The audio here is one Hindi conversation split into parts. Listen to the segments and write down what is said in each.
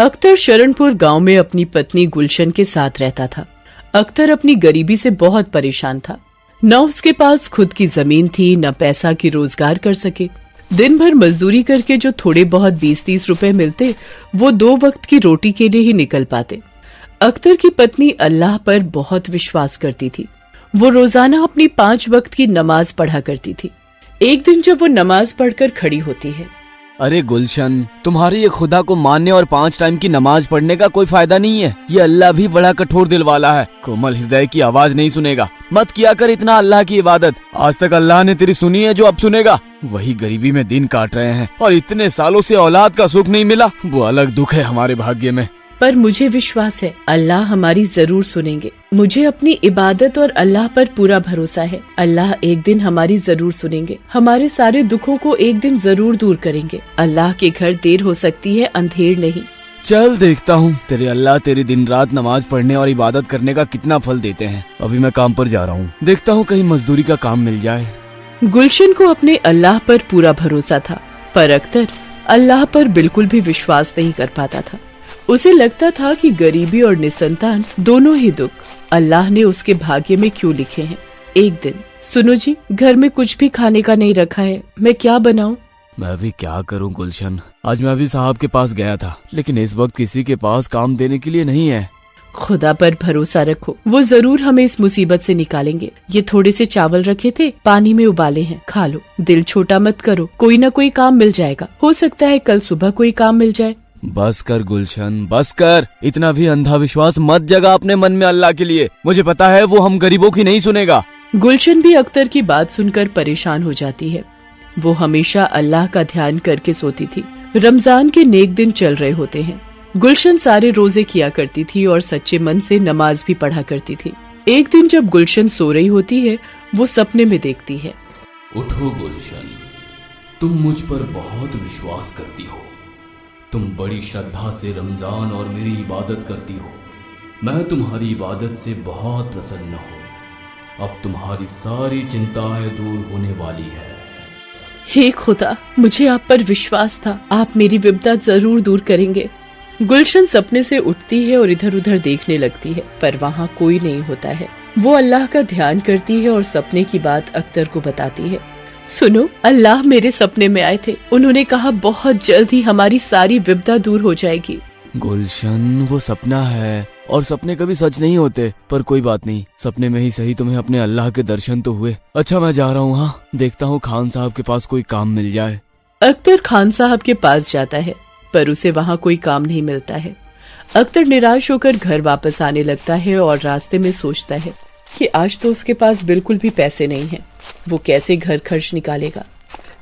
अख्तर शरणपुर गांव में अपनी पत्नी गुलशन के साथ रहता था। अख्तर अपनी गरीबी से बहुत परेशान था। न उसके पास खुद की जमीन थी, न पैसा की रोजगार कर सके। दिन भर मजदूरी करके जो थोड़े बहुत 20-30 रुपए मिलते, वो 2 वक्त की रोटी के लिए ही निकल पाते। अख्तर की पत्नी अल्लाह पर बहुत विश्वास करती थी। वो रोजाना अपनी 5 वक्त की नमाज पढ़ा करती थी। एक दिन जब वो नमाज पढ़कर खड़ी होती है, अरे गुलशन, तुम्हारे ये खुदा को मानने और 5 टाइम की नमाज पढ़ने का कोई फायदा नहीं है। ये अल्लाह भी बड़ा कठोर दिल वाला है, कोमल हृदय की आवाज नहीं सुनेगा। मत किया कर इतना अल्लाह की इबादत। आज तक अल्लाह ने तेरी सुनी है जो अब सुनेगा। वही गरीबी में दिन काट रहे हैं और इतने सालों से औलाद का सुख नहीं मिला, वो अलग दुख है हमारे भाग्य में। पर मुझे विश्वास है अल्लाह हमारी जरूर सुनेंगे। मुझे अपनी इबादत और अल्लाह पर पूरा भरोसा है। अल्लाह एक दिन हमारी जरूर सुनेंगे, हमारे सारे दुखों को एक दिन जरूर दूर करेंगे। अल्लाह के घर देर हो सकती है, अंधेर नहीं। चल देखता हूँ तेरे अल्लाह तेरी दिन रात नमाज पढ़ने और इबादत करने का कितना फल देते हैं। अभी मैं काम पर जा रहा हूँ, देखता हूँ कहीं मजदूरी का काम मिल जाए। गुलशन को अपने अल्लाह पर पूरा भरोसा था, पर अख्तर अल्लाह पर बिल्कुल भी विश्वास नहीं कर पाता था। उसे लगता था कि गरीबी और निसंतान दोनों ही दुख अल्लाह ने उसके भाग्य में क्यों लिखे हैं। एक दिन, सुनो जी, घर में कुछ भी खाने का नहीं रखा है, मैं क्या बनाऊं? मैं भी क्या करूं गुलशन, आज मैं भी साहब के पास गया था, लेकिन इस वक्त किसी के पास काम देने के लिए नहीं है। खुदा पर भरोसा रखो, वो जरूर हमें इस मुसीबत से निकालेंगे। ये थोड़े से चावल रखे थे, पानी में उबाले हैं, खा लो। दिल छोटा मत करो, कोई न कोई काम मिल जाएगा। हो सकता है कल सुबह कोई काम मिल जाए। बस कर गुलशन, बस कर। इतना भी अंधा विश्वास मत जगा अपने मन में अल्लाह के लिए। मुझे पता है वो हम गरीबों की नहीं सुनेगा। गुलशन भी अख्तर की बात सुनकर परेशान हो जाती है। वो हमेशा अल्लाह का ध्यान करके सोती थी। रमजान के नेक दिन चल रहे होते हैं। गुलशन सारे रोजे किया करती थी और सच्चे मन से नमाज भी पढ़ा करती थी। एक दिन जब गुलशन सो रही होती है, वो सपने में देखती है, उठो गुलशन, तुम मुझ पर बहुत विश्वास करती हो। तुम बड़ी श्रद्धा से रमजान और मेरी इबादत करती हो। मैं तुम्हारी इबादत से बहुत प्रसन्न हूँ। अब तुम्हारी सारी चिंताएं दूर होने वाली है। हे खुदा, मुझे आप पर विश्वास था, आप मेरी विपदा जरूर दूर करेंगे। गुलशन सपने से उठती है और इधर उधर देखने लगती है, पर वहाँ कोई नहीं होता है। वो अल्लाह का ध्यान करती है और सपने की बात अख्तर को बताती है। सुनो, अल्लाह मेरे सपने में आए थे। उन्होंने कहा बहुत जल्द ही हमारी सारी विपदा दूर हो जाएगी। गुलशन, वो सपना है और सपने कभी सच नहीं होते, पर कोई बात नहीं, सपने में ही सही तुम्हें अपने अल्लाह के दर्शन तो हुए। अच्छा मैं जा रहा हूँ, हाँ, देखता हूँ खान साहब के पास कोई काम मिल जाए। अख्तर खान साहब के पास जाता है, पर उसे वहाँ कोई काम नहीं मिलता है। अख्तर निराश होकर घर वापस आने लगता है और रास्ते में सोचता है कि आज तो उसके पास बिल्कुल भी पैसे नहीं हैं। वो कैसे घर खर्च निकालेगा।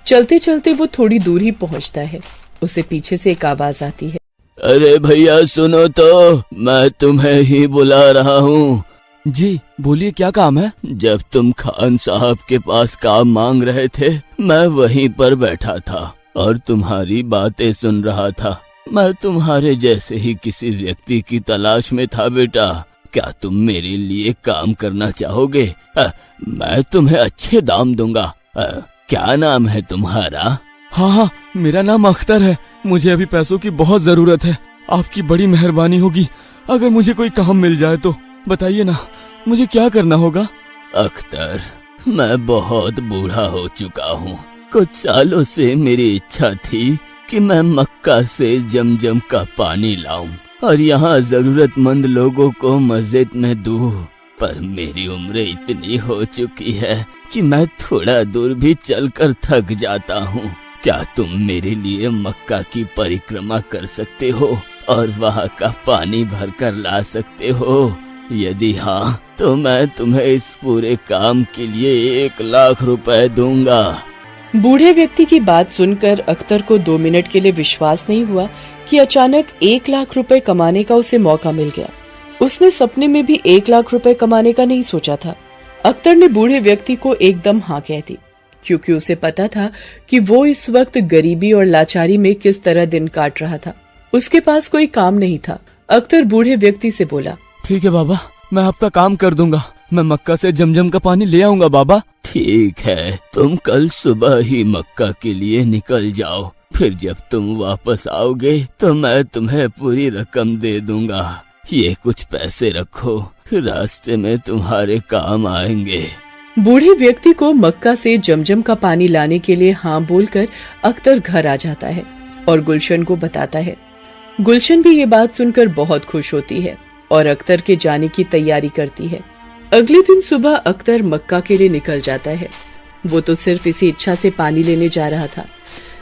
चलते चलते वो थोड़ी दूर ही पहुंचता है। उसे पीछे से एक आवाज आती है, अरे भैया सुनो तो, मैं तुम्हें ही बुला रहा हूँ। जी बोलिए, क्या काम है? जब तुम खान साहब के पास काम मांग रहे थे, मैं वहीं पर बैठा था और तुम्हारी बातें सुन रहा था। मैं तुम्हारे जैसे ही किसी व्यक्ति की तलाश में था बेटा। क्या तुम मेरे लिए काम करना चाहोगे? मैं तुम्हें अच्छे दाम दूंगा। क्या नाम है तुम्हारा? हाँ हाँ, मेरा नाम अख्तर है। मुझे अभी पैसों की बहुत जरूरत है। आपकी बड़ी मेहरबानी होगी अगर मुझे कोई काम मिल जाए तो। बताइए ना, मुझे क्या करना होगा? अख्तर, मैं बहुत बूढ़ा हो चुका हूँ। कुछ सालों से मेरी इच्छा थी कि मैं मक्का से जमजम का पानी लाऊं और यहाँ जरूरतमंद लोगों को मस्जिद में दूं, पर मेरी उम्र इतनी हो चुकी है कि मैं थोड़ा दूर भी चलकर थक जाता हूँ। क्या तुम मेरे लिए मक्का की परिक्रमा कर सकते हो और वहाँ का पानी भरकर ला सकते हो? यदि हाँ, तो मैं तुम्हें इस पूरे काम के लिए 1 लाख रुपए दूंगा। बूढ़े व्यक्ति की बात सुनकर अख्तर को 2 मिनट के लिए विश्वास नहीं हुआ कि अचानक 1 लाख रुपए कमाने का उसे मौका मिल गया। उसने सपने में भी 1 लाख रुपए कमाने का नहीं सोचा था। अख्तर ने बूढ़े व्यक्ति को एकदम हाँ कह दी, क्योंकि उसे पता था कि वो इस वक्त गरीबी और लाचारी में किस तरह दिन काट रहा था। उसके पास कोई काम नहीं था। अख्तर बूढ़े व्यक्ति से बोला, ठीक है बाबा, मैं आपका काम कर दूंगा। मैं मक्का से जमजम का पानी ले आऊंगा बाबा। ठीक है, तुम कल सुबह ही मक्का के लिए निकल जाओ। फिर जब तुम वापस आओगे तो मैं तुम्हें पूरी रकम दे दूंगा। ये कुछ पैसे रखो, रास्ते में तुम्हारे काम आएंगे। बूढ़े व्यक्ति को मक्का से जमजम का पानी लाने के लिए हाँ बोलकर अख्तर घर आ जाता है और गुलशन को बताता है। गुलशन भी ये बात सुनकर बहुत खुश होती है और अख्तर के जाने की तैयारी करती है। अगले दिन सुबह अख्तर मक्का के लिए निकल जाता है। वो तो सिर्फ इसी इच्छा से पानी लेने जा रहा था।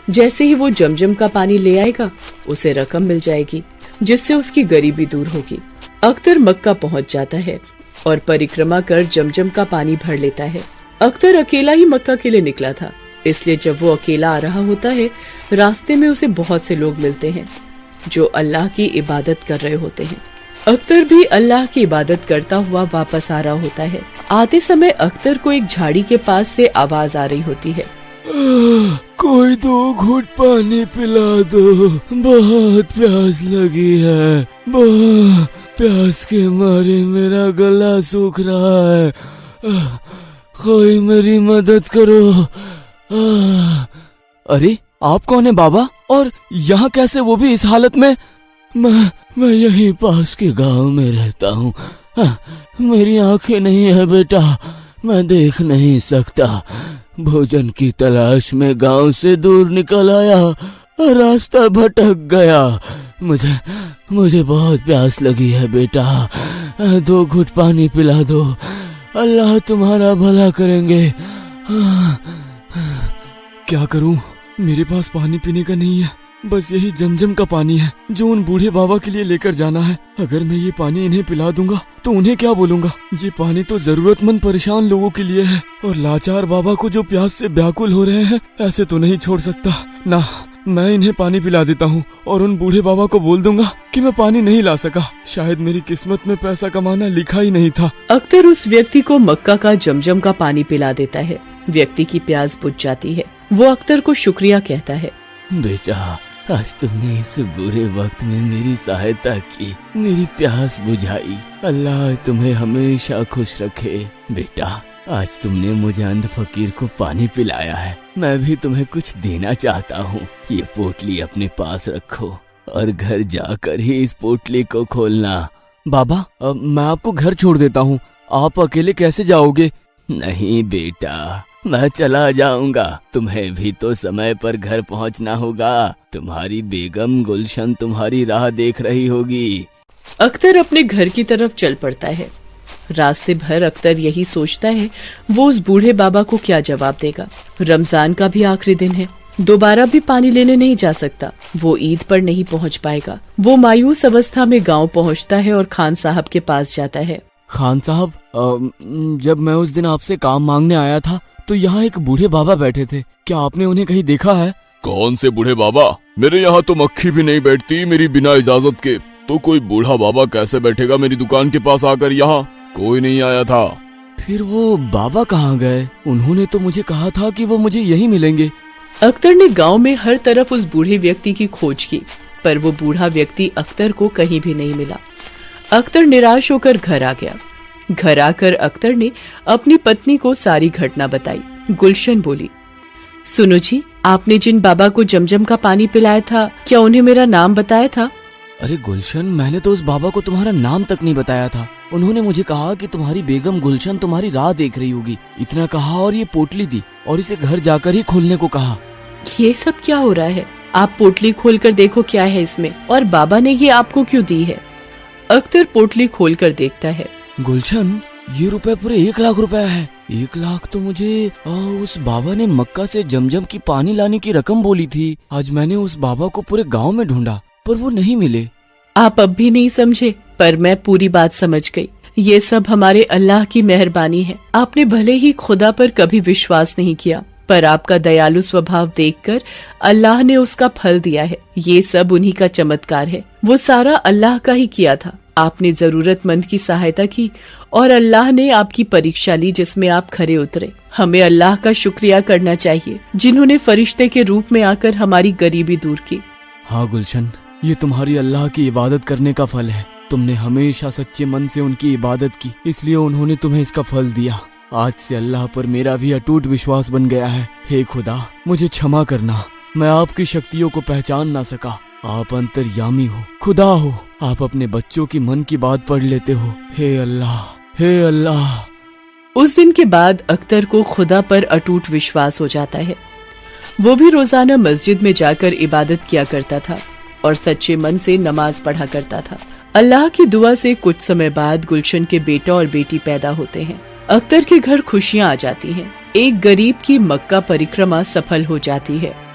जैसे ही वो जमजम का पानी ले आएगा उसे रकम मिल जाएगी, जिससे उसकी गरीबी दूर होगी। अख्तर मक्का पहुंच जाता है और परिक्रमा कर जमजम का पानी भर लेता है। अख्तर अकेला ही मक्का के लिए निकला था, इसलिए जब वो अकेला आ रहा होता है, रास्ते में उसे बहुत से लोग मिलते हैं जो अल्लाह की इबादत कर रहे होते हैं। अख्तर भी अल्लाह की इबादत करता हुआ वापस आ रहा होता है। आते समय अख्तर को एक झाड़ी के पास से आवाज आ रही होती है, कोई 2 घूंट पानी पिला दो, बहुत प्यास लगी है। प्यास के मारे मेरा गला सूख रहा है। कोई मेरी मदद करो। अरे आप कौन है बाबा, और यहाँ कैसे, वो भी इस हालत में? मैं यहीं पास के गांव में रहता हूँ। मेरी आंखें नहीं है बेटा, मैं देख नहीं सकता। भोजन की तलाश में गांव से दूर निकल आया, रास्ता भटक गया। मुझे बहुत प्यास लगी है बेटा, 2 घूंट पानी पिला दो, अल्लाह तुम्हारा भला करेंगे। क्या करूं, मेरे पास पानी पीने का नहीं है, बस यही जमजम का पानी है जो उन बूढ़े बाबा के लिए लेकर जाना है। अगर मैं ये पानी इन्हें पिला दूंगा तो उन्हें क्या बोलूंगा? ये पानी तो जरूरतमंद परेशान लोगों के लिए है, और लाचार बाबा को जो प्यास से व्याकुल हो रहे हैं, ऐसे तो नहीं छोड़ सकता ना। मैं इन्हें पानी पिला देता हूँ और उन बूढ़े बाबा को बोल दूंगा कि मैं पानी नहीं ला सका। शायद मेरी किस्मत में पैसा कमाना लिखा ही नहीं था। अख्तर उस व्यक्ति को मक्का का जमजम का पानी पिला देता है। व्यक्ति की प्यास बुझ जाती है। वो अख्तर को शुक्रिया कहता है, बेटा आज तुमने इस बुरे वक्त में मेरी सहायता की, मेरी प्यास बुझाई। अल्लाह तुम्हें हमेशा खुश रखे। बेटा आज तुमने मुझे अंध फकीर को पानी पिलाया है, मैं भी तुम्हें कुछ देना चाहता हूँ। ये पोटली अपने पास रखो और घर जाकर ही इस पोटली को खोलना। बाबा मैं आपको घर छोड़ देता हूँ, आप अकेले कैसे जाओगे? नहीं बेटा, मैं चला जाऊंगा, तुम्हें भी तो समय पर घर पहुंचना होगा। तुम्हारी बेगम गुलशन तुम्हारी राह देख रही होगी। अख्तर अपने घर की तरफ चल पड़ता है। रास्ते भर अख्तर यही सोचता है वो उस बूढ़े बाबा को क्या जवाब देगा। रमजान का भी आखिरी दिन है, दोबारा भी पानी लेने नहीं जा सकता। वो ईद पर नहीं पहुंच पाएगा। वो मायूस अवस्था में गांव पहुंचता है और खान साहब के पास जाता है। खान साहब, जब मैं उस दिन आपसे काम मांगने आया था तो यहाँ एक बूढ़े बाबा बैठे थे, क्या आपने उन्हें कहीं देखा है? कौन से बूढ़े बाबा? मेरे यहाँ तो मक्खी भी नहीं बैठती मेरी बिना इजाजत के, तो कोई बूढ़ा बाबा कैसे बैठेगा मेरी दुकान के पास आकर? यहाँ कोई नहीं आया था। फिर वो बाबा कहाँ गए? उन्होंने तो मुझे कहा था कि वो मुझे यहीं मिलेंगे। अख्तर ने गांव में हर तरफ उस बूढ़े व्यक्ति की खोज की, पर वो बूढ़ा व्यक्ति अख्तर को कहीं भी नहीं मिला। अख्तर निराश होकर घर आ गया। घर आकर अख्तर ने अपनी पत्नी को सारी घटना बताई। गुलशन बोली, सुनो जी, आपने जिन बाबा को जमजम का पानी पिलाया था, क्या उन्हें मेरा नाम बताया था? अरे गुलशन, मैंने तो उस बाबा को तुम्हारा नाम तक नहीं बताया था। उन्होंने मुझे कहा कि तुम्हारी बेगम गुलशन तुम्हारी राह देख रही होगी, इतना कहा और ये पोटली दी और इसे घर जाकर ही खोलने को कहा। ये सब क्या हो रहा है? आप पोटली खोलकर देखो क्या है इसमें, और बाबा ने ये आपको क्यों दी है? अख्तर पोटली खोलकर देखता है। गुलशन, ये रुपए पूरे 1 लाख रुपए है। 1 लाख तो मुझे उस बाबा ने मक्का से जमजम की पानी लाने की रकम बोली थी। आज मैंने उस बाबा को पूरे गांव में ढूंढा पर वो नहीं मिले। आप अब भी नहीं समझे, पर मैं पूरी बात समझ गई। ये सब हमारे अल्लाह की मेहरबानी है। आपने भले ही खुदा पर कभी विश्वास नहीं किया, पर आपका दयालु स्वभाव देखकर अल्लाह ने उसका फल दिया है। ये सब उन्हीं का चमत्कार है। वो सारा अल्लाह का ही किया था। आपने जरूरतमंद की सहायता की और अल्लाह ने आपकी परीक्षा ली, जिसमें आप खरे उतरे। हमें अल्लाह का शुक्रिया करना चाहिए, जिन्होंने फरिश्ते के रूप में आकर हमारी गरीबी दूर की। हाँ गुलशन, ये तुम्हारी अल्लाह की इबादत करने का फल है। तुमने हमेशा सच्चे मन से उनकी इबादत की, इसलिए उन्होंने तुम्हें इसका फल दिया। आज से अल्लाह पर मेरा भी अटूट विश्वास बन गया है। हे खुदा, मुझे क्षमा करना। मैं आपकी शक्तियों को पहचान ना सका। आप अंतर्यामी हो, खुदा हो। आप अपने बच्चों की मन की बात पढ़ लेते हो। हे अल्लाह, हे अल्लाह। उस दिन के बाद अख्तर को खुदा पर अटूट विश्वास हो जाता है। वो भी रोजाना मस्जिद में जाकर इबादत किया करता था और सच्चे मन से नमाज पढ़ा करता था। अल्लाह की दुआ से कुछ समय बाद गुलशन के बेटा और बेटी पैदा होते हैं। अख्तर के घर खुशियां आ जाती हैं। एक गरीब की मक्का परिक्रमा सफल हो जाती है।